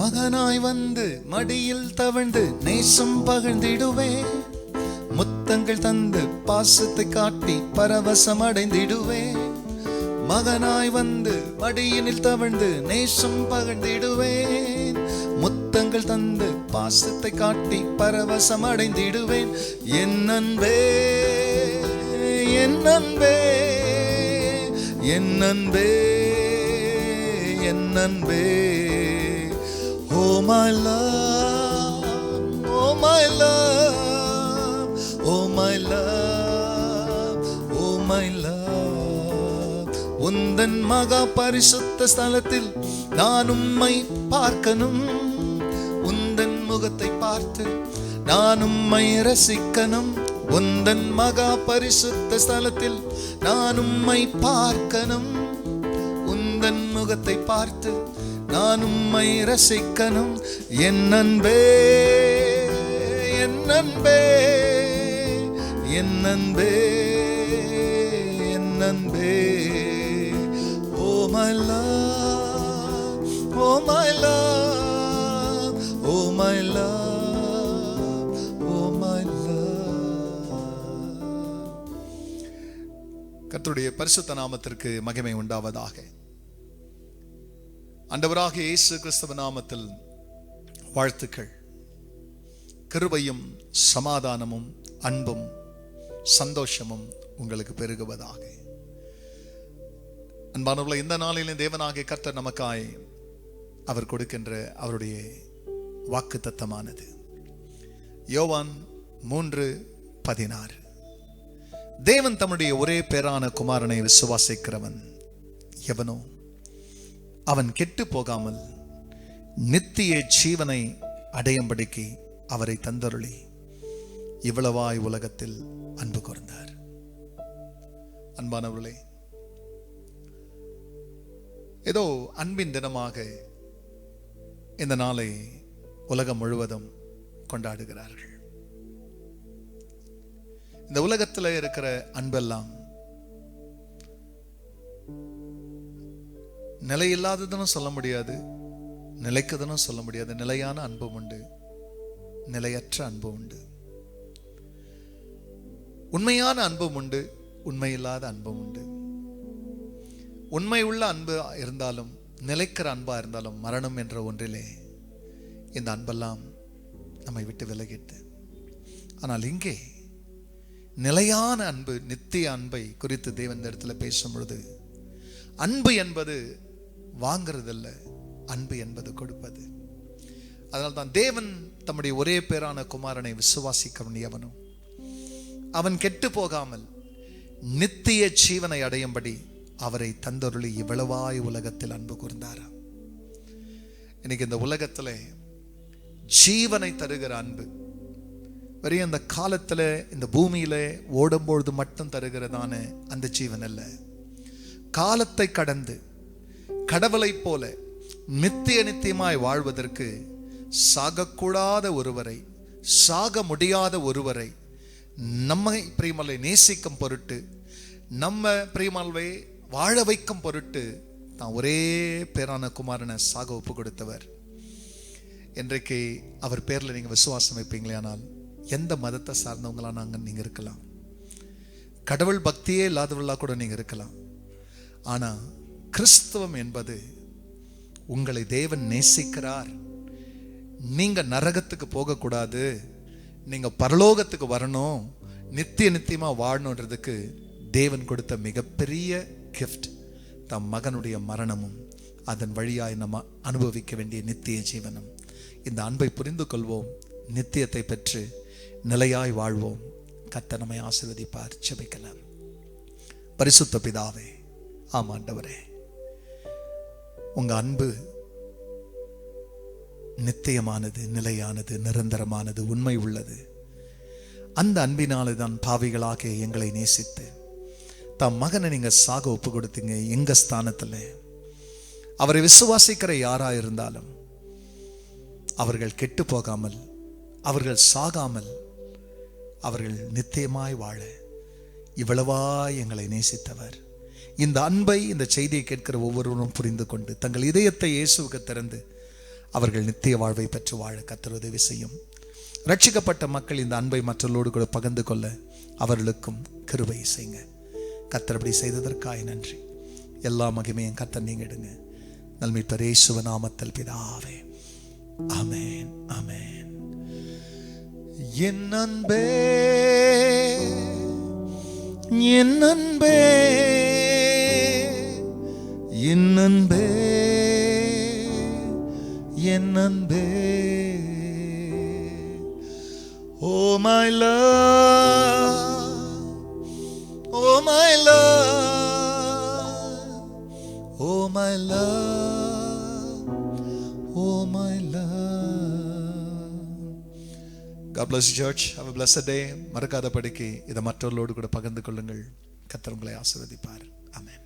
மகனாய் வந்து மடியில் தவழ்ந்து நேசம் பகிர்ந்திடுவே. முத்தங்கள் தந்து பாசத்தை காட்டி பரவசம் அடைந்திடுவே. மகனாய் வந்து மடியினில் தவழ்ந்து நேசம் பகிர்ந்திடுவேன். முத்தங்கள் தந்து பாசத்தை காட்டி பரவசம் அடைந்திடுவேன். என் அன்பே, என் அன்பே, என் அன்பே, என் அன்பே. Oh my love, oh my love, oh my love, oh my love. உந்தன் மகா பரிசுத்த ஸ்தலத்தில் நான் உம்மை பார்க்கணும். உந்தன் முகத்தை பார்த்து நான் உம்மை ரசிக்கணும். உந்தன் மகா பரிசுத்த ஸ்தலத்தில் நான் உம்மை பார்க்கணும். உந்தன் முகத்தை பார்த்து நான் உம்மை ரசிக்கணும். என் அன்பே, என் அன்பே, என் அன்பே, என் அன்பே. Oh my love, oh my love, oh my love, oh my love. கர்த்தருடைய பரிசுத்த நாமத்திற்கு மகிமை உண்டாவதாக. ஆண்டவராகிய இயேசு கிறிஸ்துவின் நாமத்தில் வாழ்த்துக்கள். கிருபையும் சமாதானமும் அன்பும் சந்தோஷமும் உங்களுக்கு பெருகுவதாக. அன்பானவர்களே, இந்த நாளிலே தேவனாகிய கர்த்தர் நமக்காய் அவர் கொடுக்கின்ற அவருடைய வாக்குத்தத்தமானது யோவான் 3:16. தேவன் தம்முடைய ஒரே பேரான குமாரனை விசுவாசிக்கிறவன் எவனோ அவன் கெட்டு போகாமல் நித்திய ஜீவனை அடையும்படிக்கு அவரை தந்தருளி இவ்வளவாய் உலகத்தில் அன்பு கூர்ந்தார். அன்பானவர்களே, ஏதோ அன்பின் தினமாக இந்த நாளை உலகம் முழுவதும் கொண்டாடுகிறார்கள். இந்த உலகத்தில் இருக்கிற அன்பெல்லாம் நிலையில்லாததுன்னு சொல்ல முடியாது, நிலைக்குதுன்னு சொல்ல முடியாது. நிலையான அன்பும் உண்டு, நிலையற்ற அன்பும் உண்டு. உண்மையான அன்பும் உண்டு, உண்மையில்லாத அன்பும் உண்டு. உண்மை உள்ள அன்பு இருந்தாலும் நிலைக்கிற அன்பா இருந்தாலும் மரணம் என்ற ஒன்றிலே இந்த அன்பெல்லாம் நம்மை விட்டு விலகிட்டு. ஆனால் இங்கே நிலையான அன்பு, நித்திய அன்பை குறித்து தேவன் இந்த இடத்துல பேசும் பொழுது, அன்பு என்பது வாங்கிறதல்ல, அன்பு என்பது கொடுப்பது. அதனால்தான் தேவன் தம்முடைய ஒரே பேரான குமாரனை விசுவாசிக்கிறவன் எவனும் அவன் கெட்டு போகாமல் நித்திய ஜீவனை அடையும்படி அவரை தந்தருளி இவ்வளவாய் உலகத்தில் அன்பு கூர்ந்தாராம். இன்னைக்கு இந்த உலகத்துல ஜீவனை தருகிற அன்பு வெறும் அந்த காலத்துல இந்த பூமியில ஓடும்பொழுது மட்டும் தருகிறதான அந்த ஜீவன் அல்ல. காலத்தை கடந்து கடவுளை போல நித்திய நித்தியமாய் வாழ்வதற்கு சாகக்கூடாத ஒருவரை, சாக முடியாத ஒருவரை நம்மை பிரியமலை நேசிக்கும் பொருட்டு, நம்ம பிரியமலை வாழ வைக்கும் பொருட்டு தான் ஒரே பேரான குமாரனை சாக ஒப்பு கொடுத்தவர். இன்றைக்கு அவர் பேர்ல நீங்க விசுவாசம் வைப்பீங்களே, ஆனால் எந்த மதத்தை சார்ந்தவங்களா நீங்க இருக்கலாம், கடவுள் பக்தியே இல்லாதவர்களா கூட நீங்க இருக்கலாம். ஆனா கிறிஸ்தவம் என்பது உங்களை தேவன் நேசிக்கிறார், நீங்க நரகத்துக்கு போகக்கூடாது, நீங்க பரலோகத்துக்கு வரணும், நித்திய நித்தியமா வாழணுன்றதுக்கு தேவன் கொடுத்த மிகப்பெரிய கிஃப்ட் தம் மகனுடைய மரணமும் அதன் வழியாய் நம்ம அனுபவிக்க வேண்டிய நித்திய ஜீவனம். இந்த அன்பை புரிந்து கொள்வோம், நித்தியத்தை பெற்று நிலையாய் வாழ்வோம். கர்த்தர் நம்மை ஆசீர்வதிப்பார். ஜெபிக்கலாம். பரிசுத்த பிதாவே, ஆமாண்டவரே, உங்க அன்பு நித்தியமானது, நிலையானது, நிரந்தரமானது, உண்மை உள்ளது. அந்த அன்பினாலே தான் பாவிகளாக எங்களை நேசித்து தம் மகனை நீங்க சாக ஒப்பு கொடுத்தீங்க. எங்க ஸ்தானத்துல அவரை விசுவாசிக்கிற யாரா இருந்தாலும் அவர்கள் கெட்டு போகாமல், அவர்கள் சாகாமல், அவர்கள் நித்தியமாய் வாழ இவ்வளவாய் எங்களை நேசித்தவர். இந்த அன்பை, இந்த செய்தியை கேட்கிற ஒவ்வொருவரும் புரிந்து கொண்டு தங்கள் இதயத்தை இயேசுவுக்கு திறந்து அவர்கள் நித்திய வாழ்வை பெற்று வாழ கர்த்தர் உதவி செய்யும். ரட்சிக்கப்பட்ட மக்கள் இந்த அன்பை மற்றவர்களோடு கூட பகிர்ந்து கொள்ள அவர்களுக்கும் கிருபை செய்யுங்க. கர்த்தர் அப்படி செய்ததற்காக நன்றி. எல்லா மகிமையும் கர்த்தர் நீங்க எடுங்க. நல்மீட்பர் இயேசுவ நாமத்தில் பிதாவே, ஆமென், ஆமென். என் அன்பே, என் அன்பே, என் அன்பே, என் அன்பே, oh my love, oh my love, oh my love, oh my love. God bless you, church. Have a blessed day. மறக்காதபடிக்கு இதை மற்றவர்களோடு கூட பகிர்ந்து கொள்ளுங்கள். கர்த்தர் உங்களை ஆசீர்வதிப்பார். ஆமென்.